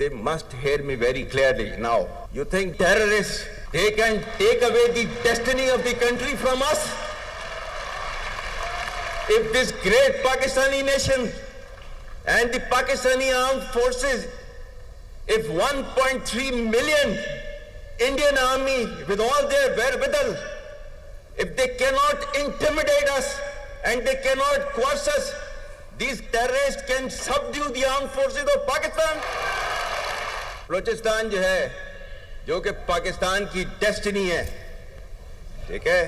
they must hear me very clearly now. You think terrorists, they can take away the destiny of the country from us? If this great Pakistani nation and the Pakistani armed forces, if 1.3 million Indian army with all their wherewithal, if they cannot intimidate us and they cannot coerce us, these terrorists can subdue the armed forces of Pakistan. Balochistan जो है, जो कि पाकिस्तान की destiny है, ठीक है,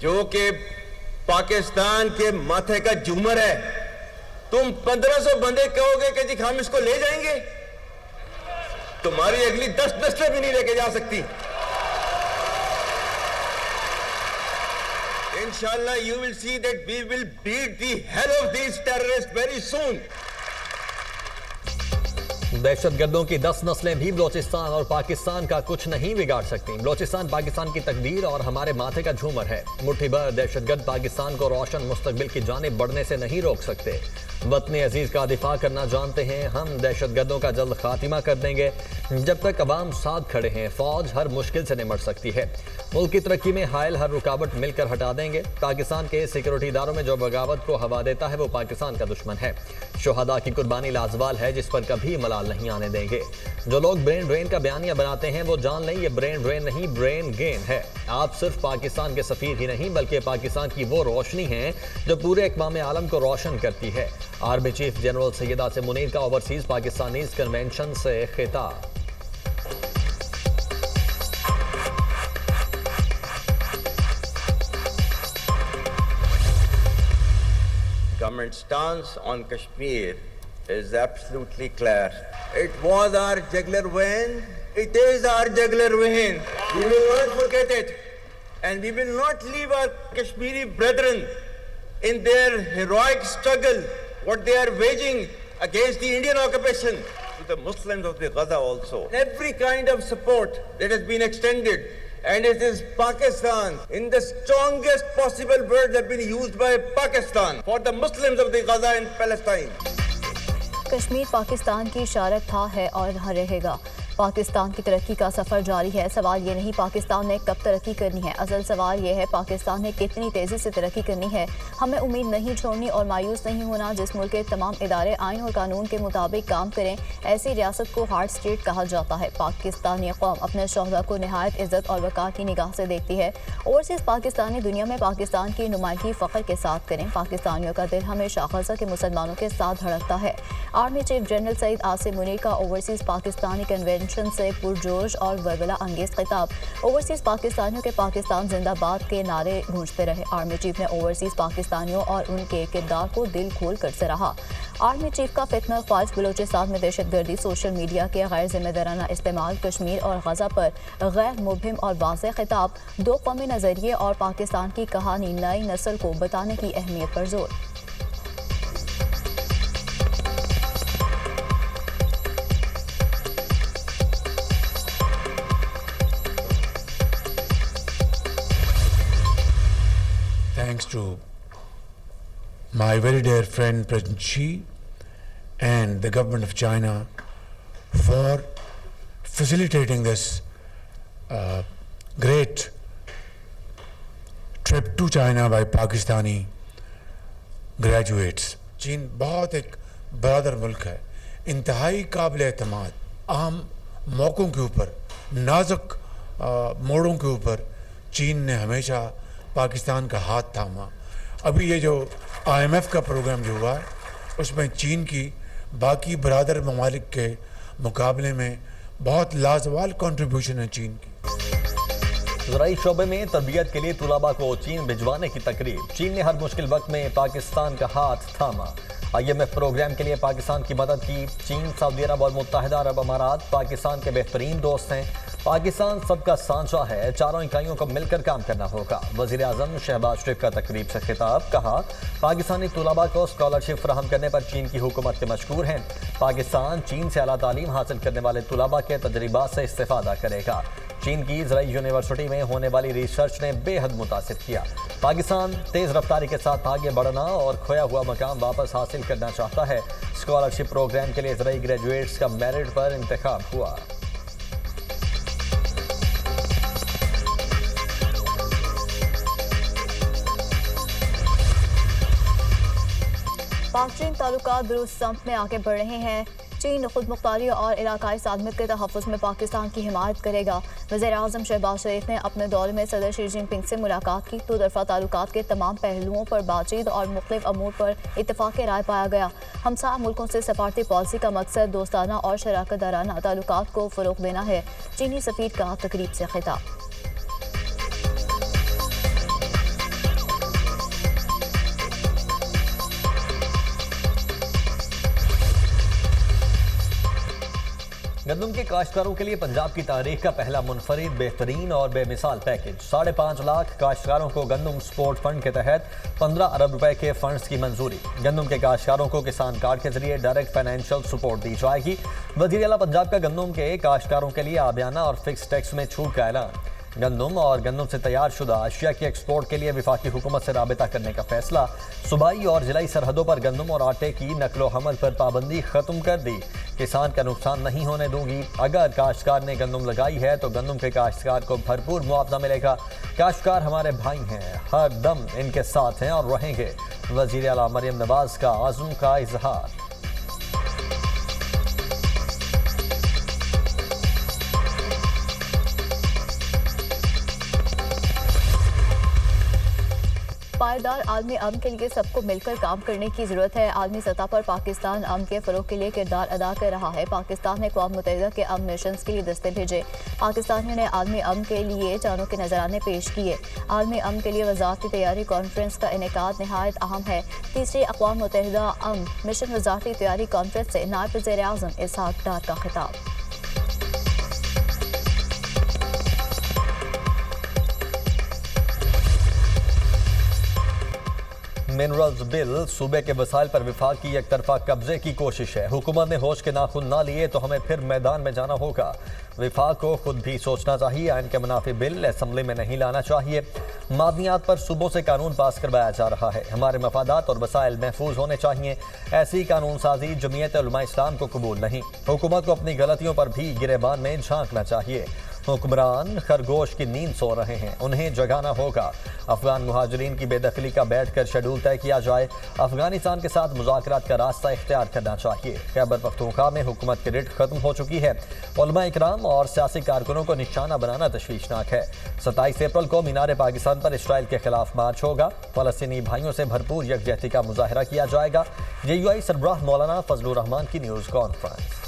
जो कि पाकिस्तान के माथे का झूमर है, तुम 1500 बंदे कहोगे कि जी हम इसको ले जाएंगे, तुम्हारी अगली 10 नस्लें भी नहीं लेके जा सकती. Inshallah, you will see that we will beat the hell of these terrorists very soon. दहशतगर्दों की 10 नस्लें भी बलूचिस्तान और पाकिस्तान का कुछ नहीं बिगाड़ सकती. बलूचिस्तान पाकिस्तान की तकदीर और हमारे माथे का झूमर है. मुट्ठी भर दहशतगर्द पाकिस्तान को रोशन मुस्तकबिल की जानिब बढ़ने से नहीं रोक सकते. वतन अजीज का दिफा करना जानते हैं. हम दहशतगर्दों का जल्द खात्मा कर देंगे. जब तक अवाम साथ खड़े हैं, फौज हर मुश्किल से निमट सकती है. मुल्क की तरक्की में हायल हर रुकावट मिलकर हटा देंगे. पाकिस्तान के सिक्योरिटी इदारों में जो बगावत को हवा देता है वो पाकिस्तान का दुश्मन है. शुहदा की कुर्बानी लाजवाल है जिस पर कभी मलाल नहीं आने देंगे. जो लोग ब्रेन ड्रेन का बयानिया बनाते हैं वो जान लें ये ब्रेन ड्रेन नहीं, ब्रेन गेन है. आप सिर्फ पाकिस्तान के सफीर ही नहीं बल्कि पाकिस्तान की वो रोशनी है जो पूरे इक़वाम आलम को रोशन करती है. Army chief general Syed Asim Munir का ओवरसीज पाकिस्तानीज कन्वेंशन से खिताब. Government stance on Kashmir is absolutely clear. It was our jugular vein. It is our jugular vein. We will not forget it. And we will not leave our Kashmiri brethren in their heroic struggle, what they are waging against the Indian occupation, to the Muslims of the Gaza also. Every kind of support that has been extended, and it is Pakistan, in the strongest possible words have been used by Pakistan for the Muslims of the Gaza and Palestine. Kashmir Pakistan की शारक था, है और रहेगा. पाकिस्तान की तरक्की का सफ़र जारी है. सवाल ये नहीं पाकिस्तान ने कब तरक्की करनी है, असल सवाल ये है पाकिस्तान ने कितनी तेज़ी से तरक्की करनी है. हमें उम्मीद नहीं छोड़नी और मायूस नहीं होना. जिस मुल्क के तमाम इदारे आइन और कानून के मुताबिक काम करें, ऐसी रियासत को हार्ड स्टेट कहा जाता है. पाकिस्तानी कौम अपने शोहदा को नहायत इज़्ज़त और वक़ार की निगाह से देखती है. ओवरसीज़ पाकिस्तानी दुनिया में पाकिस्तान की नुमाइंदगी फ़ख्र के साथ करें. पाकिस्तानियों का दिल हमेशा गज़ा के मुसलमानों के साथ धड़कता है. Army chief general Syed Asim Munir का ओवरसीज़ पाकिस्तानी कन्वेंशन से पुरजोश और वरवला अंगेज खिताब. ओवरसीज़ पाकिस्तानियों के पाकिस्तान जिंदाबाद के नारे गूंजते रहे. आर्मी चीफ ने ओवरसीज़ पाकिस्तानियों और उनके किरदार को दिल खोल कर सराहा. आर्मी चीफ का फितना ख्वाज बलूचिस्तान में दहशतगर्दी, सोशल मीडिया के गैर जिम्मेदाराना इस्तेमाल, कश्मीर और गजा पर गैर मुबहिम और वाज़ेह खिताब, दो कौमी नज़रिए और पाकिस्तान की कहानी नई नस्ल को बताने की अहमियत पर जोर. Thanks to my very dear friend President Xi and the government of China for facilitating this great trip to China by Pakistani graduates. चीन बहुत एक बरादर मुल्क है, इंतहाई काबिल एतमाद. अहम मौक़ों के ऊपर, नाजुक मोड़ों के ऊपर चीन ने हमेशा पाकिस्तान का हाथ थामा. अभी ये जो IMF का प्रोग्राम जो हुआ है उसमें चीन की बाकी बरादर ममालिक के मुकाबले में बहुत लाजवाल कंट्रीब्यूशन है चीन की. ज़राई शोबे में तरबियत के लिए तुलाबा को चीन भिजवाने की तकरीब. चीन ने हर मुश्किल वक्त में पाकिस्तान का हाथ थामा. IMF प्रोग्राम के लिए पाकिस्तान की मदद की. चीन, सऊदी अरब और मुत्तहिदा अरब अमारात पाकिस्तान के बेहतरीन दोस्त हैं. पाकिस्तान सबका सांचा है, चारों इकाइयों को मिलकर काम करना होगा. वज़ीर आज़म शहबाज शरीफ का तकरीब से खिताब. कहा पाकिस्तानी तुलाबा को स्कॉलरशिप फराहम करने पर चीन की हुकूमत के मशकूर हैं. पाकिस्तान चीन से आला तालीम हासिल करने वाले तुलाबा के तजर्बात से इस्तेफादा करेगा. चीन की इजराइल यूनिवर्सिटी में होने वाली रिसर्च ने बेहद मुतासिर किया। पाकिस्तान तेज रफ्तारी के साथ आगे बढ़ना और खोया हुआ मकाम वापस हासिल करना चाहता है। स्कॉलरशिप प्रोग्राम के लिए इजराइली ग्रेजुएट्स का मेरिट पर इंतखाब हुआ। पाक चीन ताल्लुकात दुरुस्त सम्त में आगे बढ़ रहे हैं। चीन खुद मुख्तारी और इलाकाई सालमियत के तहफ़्फ़ुज़ में पाकिस्तान की हिमायत करेगा। वज़ीर-ए-आज़म शहबाज शरीफ ने अपने दौरे में सदर शी जिनपिंग से मुलाकात की। दो तरफ़ा ताल्लुकात के तमाम पहलुओं पर बातचीत और मुख्तलिफ अमूर पर इत्तफ़ाक़ राय पाया गया। हमसाया मुल्कों से सफारती पॉलिसी का मकसद दोस्ताना और शराकत दाराना ताल्लुकात को फ़रोग़ देना है। चीनी सफ़ीर का तकरीब से खिताब। गंदम के काश्तकारों के लिए पंजाब की तारीख का पहला मुनफरिद बेहतरीन और बेमिसाल पैकेज। 5.5 लाख काश्तकारों को गंदम सपोर्ट फंड के तहत 15 अरब रुपए के फंड्स की मंजूरी। गंदम के काश्तकारों को किसान कार्ड के जरिए डायरेक्ट फाइनेंशियल सपोर्ट दी जाएगी। वज़ीर आला पंजाब का गंदम के काश्तकारों के लिए आबियाना और फिक्स टैक्स में छूट का ऐलान। गंदम और गंदम से तैयार शुदा अशिया की एक्सपोर्ट के लिए विफाकी हुकूमत से राबिता करने का फैसला। सूबाई और जिलाई सरहदों पर गंदम और आटे की नकलो हमल पर पाबंदी खत्म कर दी। किसान का नुकसान नहीं होने दूंगी। अगर काश्तकार ने गंदम लगाई है तो गंदम के काश्तकार को भरपूर मुआवजा मिलेगा। काश्तकार हमारे भाई हैं, हर दम इनके साथ हैं और रहेंगे। वज़ीर आला मरियम नवाज का आज़म का इजहार। पायदार आलमी अमन के लिए सबको मिलकर काम करने की ज़रूरत है। आलमी सतह पर पाकिस्तान अमन के फ़रोग़ के लिए किरदार अदा कर रहा है। पाकिस्तान ने अक़वाम मुत्तहिदा के अमन मिशंस के लिए दस्ते भेजे। पाकिस्तानियों ने आलमी अमन के लिए जानों के नजराने पेश किए। आलमी अमन के लिए वज़ारती तैयारी कॉन्फ्रेंस का इनेकाद नहायत अहम है। तीसरी अक़वाम मुत्तहिदा अमन मिशन वज़ारती तैयारी कॉन्फ्रेंस से नायब वज़ीर-ए-आज़म इसहाक़ डार का खिताब। मिनरल्स बिल सूबे के वसाइल पर विफाक की एक तरफा कब्जे की कोशिश है। हुकूमत ने होश के नाखून ना लिए तो हमें फिर मैदान में जाना होगा। विफाक को खुद भी सोचना चाहिए। आइन के मुनाफी बिल असम्बली में नहीं लाना चाहिए। मादनियात पर सूबों से कानून पास करवाया जा रहा है। हमारे मफादात और वसाइल महफूज होने चाहिए। ऐसी कानून साजी जमीयत उलमा इस्लाम को कबूल नहीं। हुकूमत को अपनी गलतियों पर भी गिरेबान में झांकना चाहिए। हुक्मरान खरगोश की नींद सो रहे हैं, उन्हें जगाना होगा। अफगान मुहाजिरीन की बेदखली का बैठकर शेड्यूल तय किया जाए। अफगानिस्तान के साथ मुज़ाकरात का रास्ता इख्तियार करना चाहिए। खैबर पख्तूनख्वा में हुकूमत की रिट खत्म हो चुकी है। उलमा इकराम और सियासी कारकुनों को निशाना बनाना तशवीशनाक है। 27 अप्रैल को मीनार पाकिस्तान पर इसराइल के खिलाफ मार्च होगा। फ़लस्तीनी भाइयों से भरपूर यकजहती का मुजाहरा किया जाएगा। JUI सरबराह मौलाना फजलुर रहमान की न्यूज़ कॉन्फ्रेंस।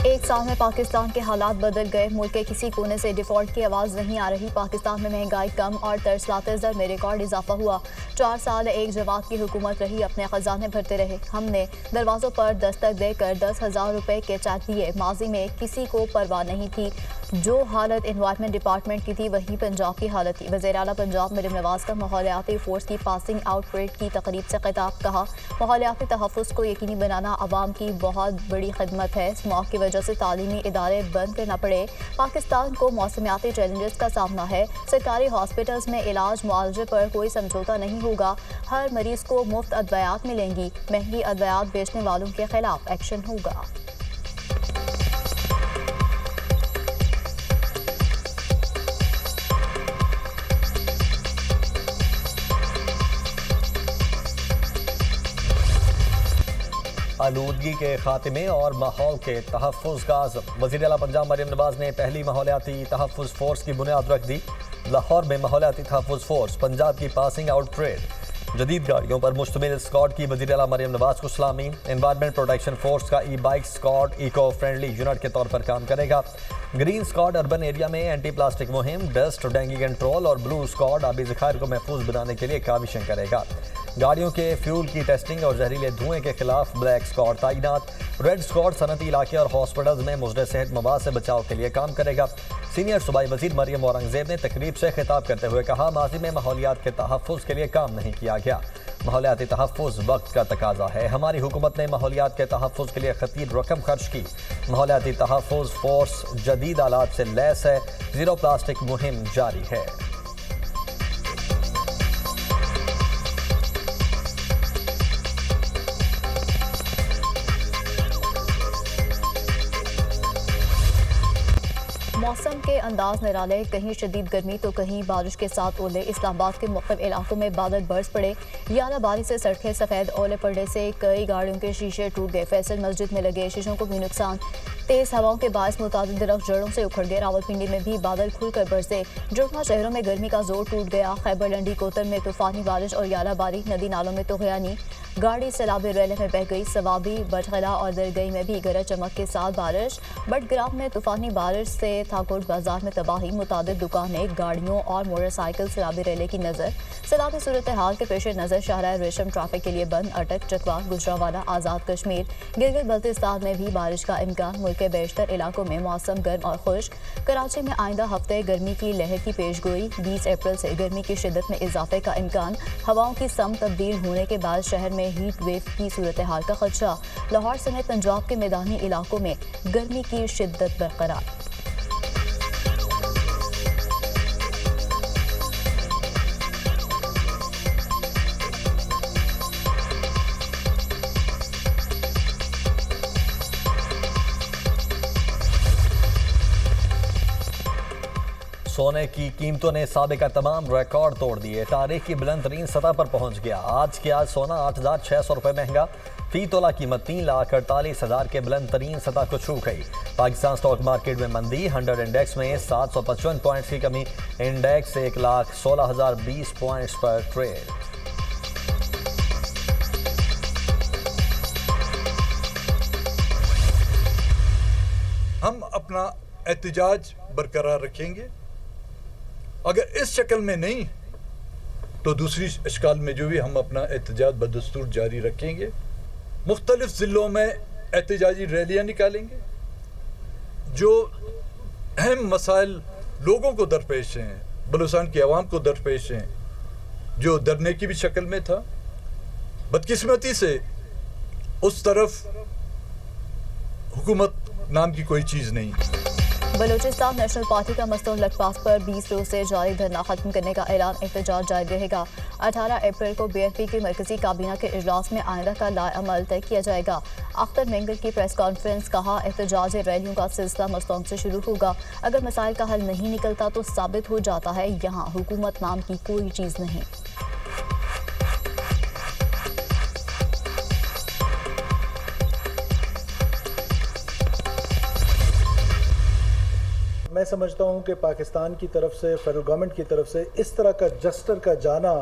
एक साल में पाकिस्तान के हालात बदल गए। मुल्क के किसी कोने से डिफॉल्ट की आवाज़ नहीं आ रही। पाकिस्तान में महंगाई कम और तरसलाते दर में रिकॉर्ड इजाफा हुआ। 4 साल एक जमात की हुकूमत रही, अपने खजाने भरते रहे। हमने दरवाज़ों पर दस्तक देकर 10,000 रुपये के चेक दिए। माजी में किसी को परवाह नहीं थी। जो हालत एनवायरनमेंट डिपार्टमेंट की थी वही पंजाब की हालत थी। वज़ीर आला पंजाब मरियम नवाज का माहौलियाती फोर्स की पासिंग आउट परेड की तकरीब से खिताब। कहा, माहौलियाती तहफ़्फ़ुज़ को यकीनी बनाना आवाम की बहुत बड़ी खिदमत है। स्मॉग की वजह से तालीमी इदारे बंद करना पड़े। पाकिस्तान को मौसमियाती चैलेंजेस का सामना है। सरकारी हॉस्पिटल्स में इलाज मुआवजे पर कोई समझौता नहीं होगा। हर मरीज को मुफ्त अदवियात मिलेंगी। महंगी अदवियात बेचने वालों के खिलाफ एक्शन होगा। आलूदगी के खात्मे और माहौल के तहफ़्फ़ुज़ का आज़म। वज़ीर आला पंजाब मरियम नवाज ने पहली माहौलियाती तहफ़्फ़ुज़ फोर्स की बुनियाद रख दी। लाहौर में माहौलियाती तहफ़्फ़ुज़ फोर्स पंजाब की पासिंग आउट परेड। जदीद गाड़ियों पर मुश्तमिल स्क्वाड की वज़ीर आला मरियम नवाज को सलामी। एनवायरनमेंट प्रोटेक्शन फोर्स का ई-बाइक स्क्वाड इको फ्रेंडली यूनिट के तौर पर काम करेगा। ग्रीन स्क्वाड अर्बन एरिया में एंटी प्लास्टिक मुहिम, डस्ट डेंगू कंट्रोल और ब्लू स्क्वाड आबी ज़खायर को महफूज बनाने के लिए काविशें करेगा। गाड़ियों के फ्यूल की टेस्टिंग और जहरीले धुएं के खिलाफ ब्लैक स्क्वाड तैनात। रेड स्क्वाड सनती इलाके और हॉस्पिटल्स में मुजर सेहत मवाद से बचाव के लिए काम करेगा। सीनियर सूबाई वजीर मरियम औरंगजेब ने तकरीब से खिताब करते हुए कहा, माजी में माहौलियात के तहफ़्फ़ुज़ के लिए काम नहीं किया गया। माहौलियाती तहफ़्फ़ुज़ वक्त का तकाजा है। हमारी हुकूमत ने माहौलियात के तहफ़्फ़ुज़ के लिए खतीर रकम खर्च की। माहौलियाती तहफ़्फ़ुज़ फोर्स जदीद आलात से लैस है। ज़ीरो प्लास्टिक मुहिम जारी है। मौसम के अंदाज निराले, कहीं शदीद गर्मी तो कहीं बारिश के साथ ओले। इस्लामाबाद के मुख्तलिफ इलाकों में बादल बरस पड़े। यालाबारी से सड़कें सफ़ेद, ओले पड़ने से कई गाड़ियों के शीशे टूट गए। फैसल मस्जिद में लगे शीशों को भी नुकसान। तेज़ हवाओं के बायस मुतादिद दरख्त जड़ों से उखड़ गए। रावलपिंडी में भी बादल खुलकर बरसे। जुड़वा शहरों में गर्मी का जोर टूट गया। खैबर लंडी कोतर में तूफानी बारिश और यालाबारी। नदी नालों में तुगयानी। गाड़ी सैलाबी रैले में बह गई। सवाबी, बटखला और दरगई में भी गरज चमक के साथ बारिश। बटग्राम में तूफानी बारिश से थाकोट बाजार में तबाही। मुतादिद दुकानें, गाड़ियों और मोटरसाइकिल सैलाबी रैले की नज़र। सैलाबी सूरत हाल के पेश नज़र शाहराह रेशम ट्रैफिक के लिए बंद। अटक, चकवात, गुजरावाला, आज़ाद कश्मीर, गिलगित बल्तिस्तान में भी बारिश का इम्कान। मुल्क के बेशतर इलाकों में मौसम गर्म और खुश्क। कराची में आइंदा हफ्ते गर्मी की लहर की पेशगोई। 20 अप्रैल से गर्मी की शिद्दत में इजाफे का इम्कान। हवाओं की सम तब्दील होने के बाद शहर में हीट वेव की सूरत हाल का खदशा। लाहौर समेत पंजाब के मैदानी इलाकों में गर्मी की शिद्दत बरकरार। सोने की कीमतों ने साबिका तमाम रिकॉर्ड तोड़ दिए। तारीख की बुलंद तरीन सतह पर पहुंच गया। आज के आज सोना 8,600 रुपये महंगा। फी तोला कीमत 3,48,000 के बुलंद तरीन सतह को छू गई। पाकिस्तान स्टॉक मार्केट में मंदी। 100 इंडेक्स में 755 पॉइंट्स की कमी। इंडेक्स 1,16,020 पॉइंट्स पर ट्रेड। हम अपना एहतजाज बरकरार रखेंगे। अगर इस शक्ल में नहीं तो दूसरी अशकाल में जो भी हम अपना एहतजाज बदस्तूर जारी रखेंगे। मुख्तलिफ ज़िलों में एहतजाजी रैलियाँ निकालेंगे। जो अहम मसाइल लोगों को दरपेश हैं, बलूचिस्तान की आवाम को दरपेश हैं, जो धरने की भी शक्ल में था, बदकिस्मती से उस तरफ हुकूमत नाम की कोई चीज़ नहीं। बलूचिस्तान नेशनल पार्टी का मुस्तहलक पास पर 20 रोज से जारी धरना खत्म करने का ऐलान। एहतजाज जारी रहेगा। 18 अप्रैल को BNP की मरकजी काबीना के इजलास में आइंदा का लाएअमल तय किया जाएगा। अख्तर मेंगल की प्रेस कॉन्फ्रेंस। कहा, एहतजाज रैलियों का सिलसिला मस्तौम से शुरू होगा। अगर मसाइल का हल नहीं निकलता तो साबित हो जाता है यहाँ हुकूमत नाम की कोई चीज़ नहीं। मैं समझता हूँ कि पाकिस्तान की तरफ से, फेडरल गवर्नमेंट की तरफ से इस तरह का जस्टर का जाना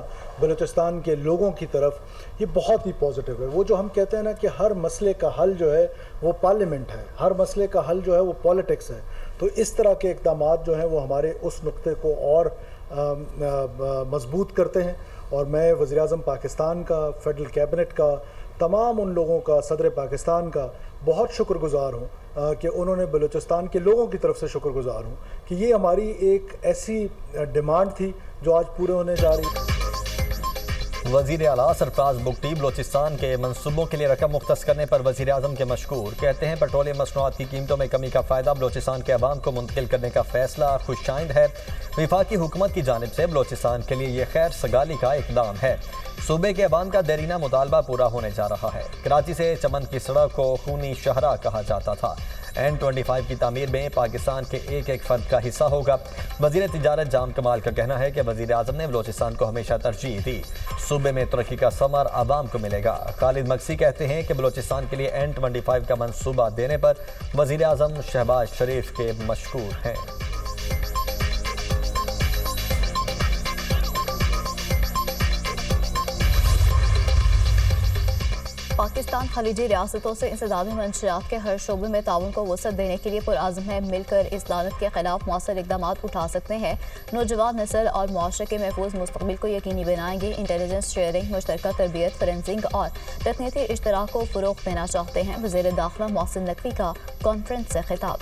बलूचिस्तान के लोगों की तरफ, ये बहुत ही पॉजिटिव है। वो जो हम कहते हैं ना कि हर मसले का हल जो है वो पार्लियामेंट है, हर मसले का हल जो है वो पॉलिटिक्स है। तो इस तरह के इक़दाम जो हैं वो हमारे उस नुक्ते को और मजबूत करते हैं। और मैं वज़ीर-ए-आज़म पाकिस्तान का, फेडरल कैबिनेट का, तमाम उन लोगों का, सदर पाकिस्तान का बहुत शुक्रगुज़ार हूँ कि उन्होंने बलूचिस्तान के लोगों की तरफ से शुक्रगुज़ार हूँ कि ये हमारी एक ऐसी डिमांड थी जो आज पूरे होने जा रही है। वज़ीर आला सरफराज बुगटी बलूचिस्तान के मनसूबों के लिए रकम मुख्तस करने पर वज़ीर आज़म के मशकूर। कहते हैं, पेट्रोलियम मसनूआत की कीमतों में कमी का फ़ायदा बलूचिस्तान के अवाम को मुंतकिल करने का फ़ैसला खुशाइंद है। वफाकी हुकूमत की जानिब से बलूचिस्तान के लिए यह खैर सगाली का इकदाम है। सूबे के अवाम का देरीना मुतालबा पूरा होने जा रहा है। कराची से चमन की सड़क को खूनी शहरा कहा जाता था। N25 की तामीर में पाकिस्तान के एक एक फर्द का हिस्सा होगा। वज़ीर तिजारत जाम कमाल का कहना है कि वज़ीर आज़म ने बलूचिस्तान को हमेशा तरजीह दी। सूबे में तरक्की का समर आवाम को मिलेगा। खालिद मक्सी कहते हैं कि बलूचिस्तान के लिए N25 का मंसूबा देने पर वज़ीर आज़म शहबाज शरीफ के मशकूर हैं। पाकिस्तान खलीजी रियासतों से इंसदादी मंशियात के हर शोबे में ताउन को वसअत देने के लिए पुरआज़म है। मिलकर इस लानत के खिलाफ मौसर इकदाम उठा सकते हैं। नौजवान नस्ल और मुआशरे के महफूज मुस्तकबिल को यकीनी बनाएंगे। इंटेलिजेंस शेयरिंग, मुश्तरका तरबियत, फरेंसिंग और तकनीकी इश्तराक को फ़रोग़ देना चाहते हैं। वज़ीर दाखिला मोहसिन नकवी का कॉन्फ्रेंस से खिताब।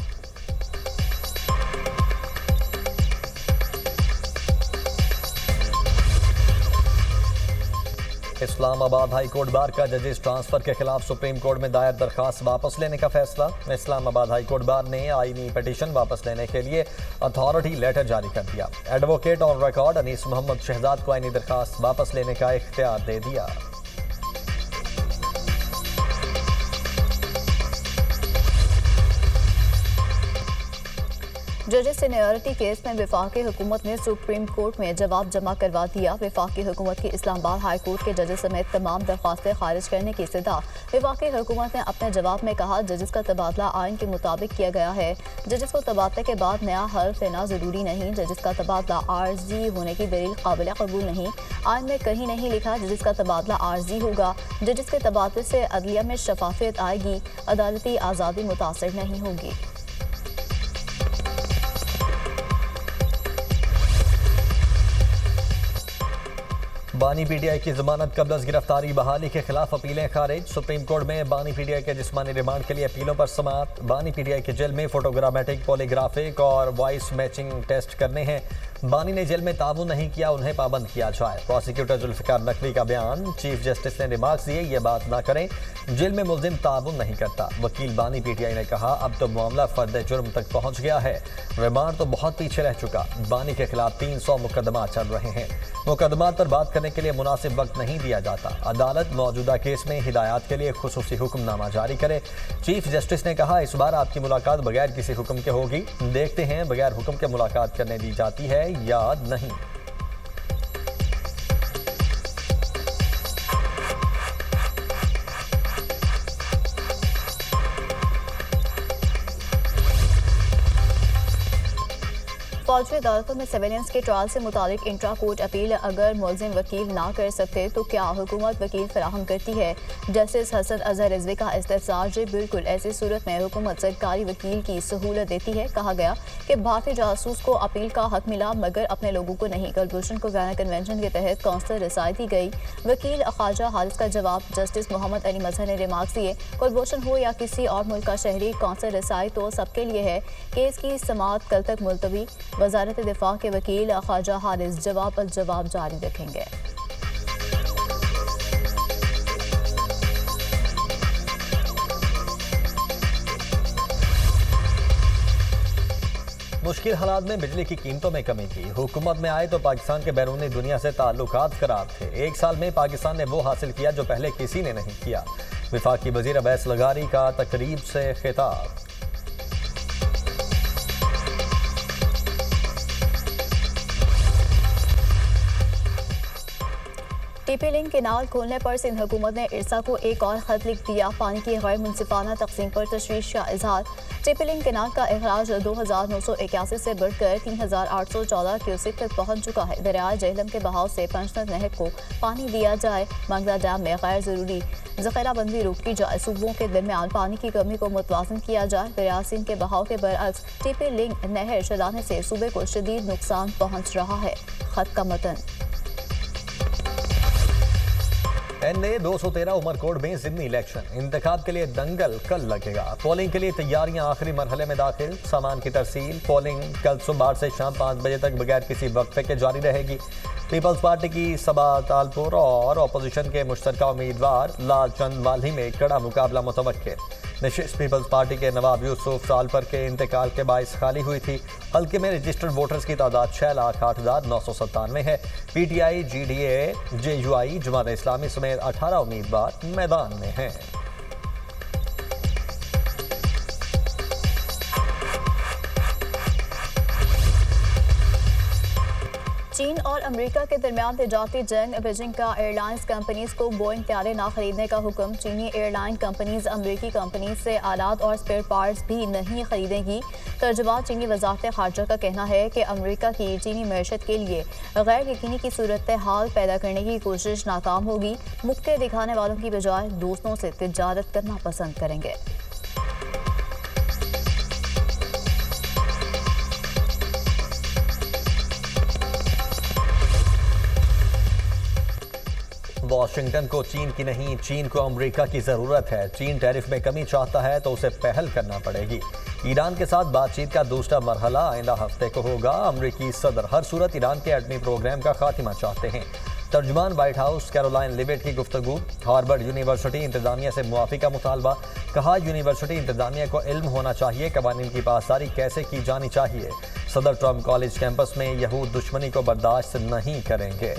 इस्लामाबाद हाई कोर्ट बार का जजेस ट्रांसफर के खिलाफ सुप्रीम कोर्ट में दायर दरखास्त वापस लेने का फैसला। इस्लामाबाद हाई कोर्ट बार ने आईनी पिटीशन वापस लेने के लिए अथॉरिटी लेटर जारी कर दिया। Advocate on record Anees Mohammad Shahzad को आईनी दरखास्त वापस लेने का इख्तियार दे दिया। जजेस सीनियरिटी केस में वफाकी हुकूमत ने सुप्रीम कोर्ट में जवाब जमा करवा दिया। वफाकी हुकूमत की इस्लामाबाद हाई कोर्ट के जजेस समेत तमाम दरख्वास्तें खारिज करने की इस्तदा। वफाकी हुकूमत ने अपने जवाब में कहा, जजेस का तबादला आइन के मुताबिक किया गया है। जजेस को तबादले के बाद नया हल्फ देना जरूरी नहीं। जजेस का तबादला आर्जी होने की दलील काबिल कबूल नहीं। आइन में कहीं नहीं लिखा जजेस का तबादला आर्जी होगा। जजेस के तबादले से अदलिया में शफाफियत आएगी, अदालती आज़ादी मुतासर नहीं होगी। बानी पीटीआई की जमानत कबल गिरफ्तारी बहाली के खिलाफ अपीलें खारिज। सुप्रीम कोर्ट में बानी पीटीआई के जिस्मानी रिमांड के लिए अपीलों पर समाअत। बानी पीटीआई के जेल में फोटोग्रामेटिक, पॉलीग्राफिक और वॉइस मैचिंग टेस्ट करने हैं। बानी ने जेल में ताउन नहीं किया, उन्हें पाबंद किया जाए। प्रोसिक्यूटर जुल्फिकार नकवी का बयान। चीफ जस्टिस ने रिमार्क्स दिए, ये बात ना करें, जेल में मुलजिम ताउन नहीं करता। वकील बानी पीटीआई ने कहा, अब तो मामला फर्द जुर्म तक पहुंच गया है, रिमांड तो बहुत पीछे रह चुका। बानी के खिलाफ 300 मुकदमा चल रहे हैं। मुकदमा पर बात करने के लिए मुनासिब वक्त नहीं दिया जाता। अदालत मौजूदा केस में हिदायत के लिए खुसूसी हुक्मनामा जारी करे। चीफ जस्टिस ने कहा, इस बार आपकी मुलाकात बगैर किसी हुक्म के होगी। देखते हैं बगैर हुक्म के मुलाकात करने दी जाती है या नहीं। फौजी अदालतों में सिविलियंस के ट्रायल से मुतालिक इंट्रा कोर्ट अपील अगर मुलजिम वकील ना कर सकते तो क्या हुकूमत वकील फराहम करती है? जस्टिस हसन अजहर रिजवी का इस्तेफसार। जी बिल्कुल, ऐसी सूरत में हुकूमत सरकारी वकील की सहूलत देती है। कहा गया कि भारतीय जासूस को अपील का हक मिला मगर अपने लोगों को नहीं। कुलभूषण को वियना कन्वेंशन के तहत कौंसलर रसाई दी गई। वकील ख्वाजा हारिस का जवाब। जस्टिस मोहम्मद अली मजहर ने रिमार्क्स दिए, कुलभूषण हो या किसी और मुल्क का शहरी, कौंसलर रसाई तो सबके लिए है। केस की समाअत कल तक मुलतवी। वजारत दिफा के वकील ख्वाजा हारिस जवाब जारी रखेंगे। मुश्किल हालात में बिजली की कीमतों में कमी की। हुकूमत में आए तो पाकिस्तान के बैरूनी दुनिया से ताल्लुकात खराब थे। एक साल में पाकिस्तान ने वो हासिल किया जो पहले किसी ने नहीं किया। वफाकी वजीर अवैस लगारी का तकरीब से खिताब। टीपी लिंक केनाल खोलने पर सिंध हुकूमत ने इरसा को एक और खत लिख दिया। पानी की गैर मुनसिफाना तकसीम पर तशवीश का इजहार। टीपी लिंक केनाल का अखराज 2981 से बढ़कर 3814 क्यूसेक तक पहुंच चुका है। दरियाए जेहलम के बहाव से पंचनद नहर को पानी दिया जाए। मंगला डैम में गैर जरूरी ज़ख़ीराबंदी रोकी जाए। सूबों के दरमियान पानी की कमी को मुतवाज़न किया जाए। दरिया सिंध के बहाव के बरअक्स टीपी लिंक नहर चलाने से सूबे को शदीद नुकसान पहुँच रहा है। खत का मतन। NA 213 उमरकोट में ज़िमनी इलेक्शन। इंतखाब के लिए दंगल कल लगेगा। पोलिंग के लिए तैयारियां आखिरी मरहले में दाखिल। सामान की तरसील। पोलिंग कल सुबह 8 से शाम 5 बजे तक बगैर किसी वक्फे के जारी रहेगी। पीपल्स पार्टी की सबा तालपुर और अपोजिशन के मुश्तरका उम्मीदवार लालचंद माल्ही में कड़ा मुकाबला मुतवक्के। नशिस्त पीपल्स पार्टी के नवाब यूसुफ सालपर के इंतकाल के बायस खाली हुई थी। हल्के में रजिस्टर्ड वोटर्स की तादाद 6,08,997 है। PTI, GDA, JUI, Jamaat Islami समेत 18 उम्मीदवार मैदान में हैं। चीन और अमेरिका के दरमियान तजारती जंग, बीजिंग का एयरलाइंस कंपनीज को बोइंग तैयारे ना खरीदने का हुक्म। चीनी एयरलाइन कंपनीज अमेरिकी कंपनीज से आलात और स्पेयर पार्ट्स भी नहीं खरीदेंगी। तर्जुमान चीनी वजारत खारजा का कहना है कि अमेरिका की चीनी मैशत के लिए गैर यकीनी की सूरत हाल पैदा करने की कोशिश नाकाम होगी। मुक्के दिखाने वालों की बजाय दोस्तों से तिजारत करना पसंद करेंगे। वाशिंगटन को चीन की नहीं, चीन को अमेरिका की जरूरत है। चीन टैरिफ में कमी चाहता है तो उसे पहल करना पड़ेगी। ईरान के साथ बातचीत का दूसरा मरहला आइंदा हफ्ते को होगा। अमेरिकी सदर हर सूरत ईरान के एटमी प्रोग्राम का खात्मा चाहते हैं। तर्जुमान व्हाइट हाउस कैरोलाइन लिविट की गुफ्तगू। हार्वर्ड यूनिवर्सिटी इंतजामिया से मुआफी का मुतालबा। कहा, यूनिवर्सिटी इंतजामिया को इल्म होना चाहिए कवानीन की पासदारी कैसे की जानी चाहिए। सदर ट्रंप कॉलेज कैंपस में यहूद दुश्मनी को बर्दाश्त नहीं करेंगे।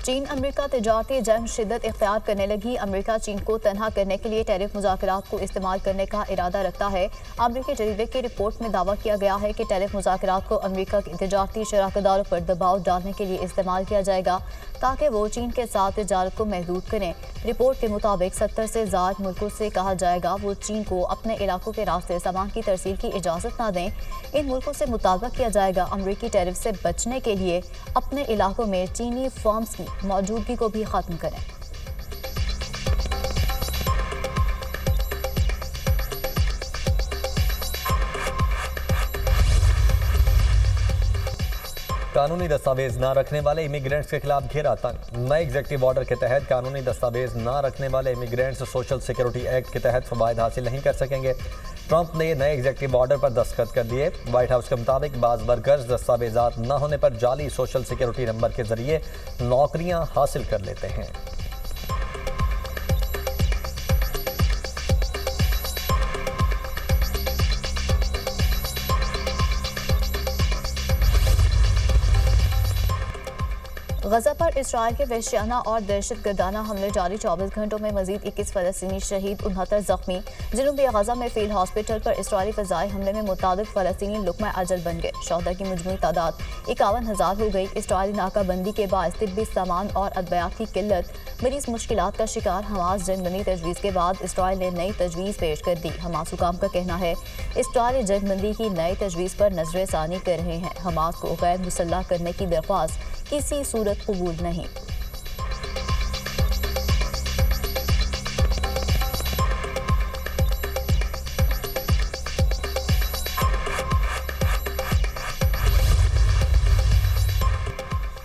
चीन अमेरिका तजारती जंग शिद्दत इख्तियार करने लगी। अमेरिका चीन को तनहा करने के लिए टैरिफ मुज़ाकरात को इस्तेमाल करने का इरादा रखता है। अमेरिकी जरीदे की रिपोर्ट में दावा किया गया है कि टैरिफ मुज़ाकरात को अमेरिका के तजारती शराकतदारों पर दबाव डालने के लिए इस्तेमाल किया जाएगा ताकि वो चीन के साथ तजारत को महदूद करें। रिपोर्ट के मुताबिक 70 से ज़्यादा मुल्कों से कहा जाएगा वो चीन को अपने इलाकों के रास्ते सामान की तरसील की इजाज़त ना दें। इन मुल्कों से मुतालबा किया जाएगा अमेरिकी टैरिफ से बचने के लिए अपने इलाकों में चीनी फर्म्स की मौजूदगी को भी खत्म करें। कानूनी दस्तावेज न रखने वाले इमिग्रेंट्स के खिलाफ घेरा तंग। नए एग्जेक्टिव ऑर्डर के तहत कानूनी दस्तावेज न रखने वाले इमिग्रेंट्स सोशल सिक्योरिटी एक्ट के तहत फवायद हासिल नहीं कर सकेंगे। ट्रंप ने नए एग्जेक्टिव ऑर्डर पर दस्तखत कर दिए। व्हाइट हाउस के मुताबिक बाज़ वर्कर्स दस्तावेजात न होने पर जाली सोशल सिक्योरिटी नंबर के जरिए नौकरियां हासिल कर लेते हैं। गजा पर इसराइल के वहशियाना और दहशतगर्दाना हमले जारी। 24 घंटों में मजीद 21 फलस्तीनी शहीद, 69 जख्मी। जनूबी गजा में फील्ड हॉस्पिटल पर इसराइली फ़ज़ाई हमले में मुतादिद फलस्तीनी लुक़मा अजल बन गए। शहदा की मजमूई तादाद 51,000 हो गई। इसराइली नाकाबंदी के बाद तिब्बी सामान और अद्वियात की किल्लत, मरीज मुश्किलात का शिकार। हमास जंगबंदी तजवीज़ के बाद इसराइल ने नई तजवीज़ पेश कर दी। हमास हुकाम का कहना है इसराइल जंगबंदी की नई तजवीज़ पर नजरसानी कर रहे हैं। हमास को गैर मुसल्लह करने की दरख्वास्त किसी सूरत कबूल नहीं।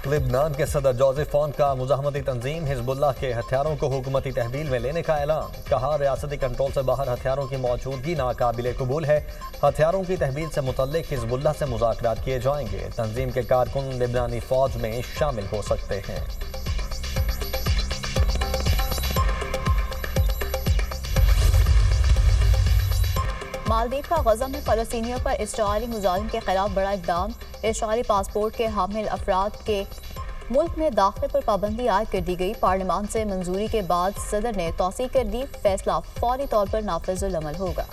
लिबनान के सदर जोसेफ ऑन का मुजाहमती तंजीम हिजबुल्लाह के हथियारों को हुकूमती तहवील में लेने का ऐलान। कहा, रियासती कंट्रोल से बाहर हथियारों की मौजूदगी नाकाबिले कबूल है। हथियारों की तहवील से मुतल्लिक हिजबुल्लाह से मुज़ाकरात किए जाएंगे। तंजीम के कारकुन लिबनानी फौज में शामिल हो सकते हैं। मालदीव का गजा में फलस्तीनियों पर इसराइली मुजाहिम के खिलाफ बड़ा इक़दाम। इसराइली पासपोर्ट के हामिल अफराद के मुल्क में दाखिले पर पाबंदी आयद कर दी गई। पार्लियामान से मंजूरी के बाद सदर ने तौसीह कर दी। फैसला फौरी तौर पर नाफिजुल अमल होगा।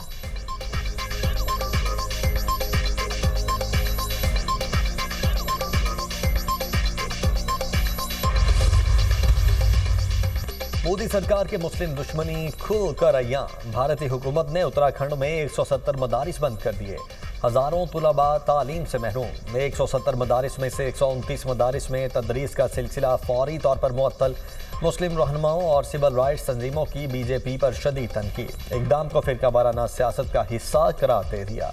मोदी सरकार के मुस्लिम दुश्मनी खुल कर अय्यां। भारतीय हुकूमत ने उत्तराखंड में 170 मदारिस बंद कर दिए। हज़ारों तुलबा तालीम से महरूम। 170 मदारिस में से 129 मदारिस में तदरीस का सिलसिला फौरी तौर पर मुअत्तल। मुस्लिम रहनुमाओं और सिविल राइट्स तंजीमों की बीजेपी पर शदीद तनकीद। इक़दाम को फ़िरका वाराना सियासत का हिस्सा करार दे दिया।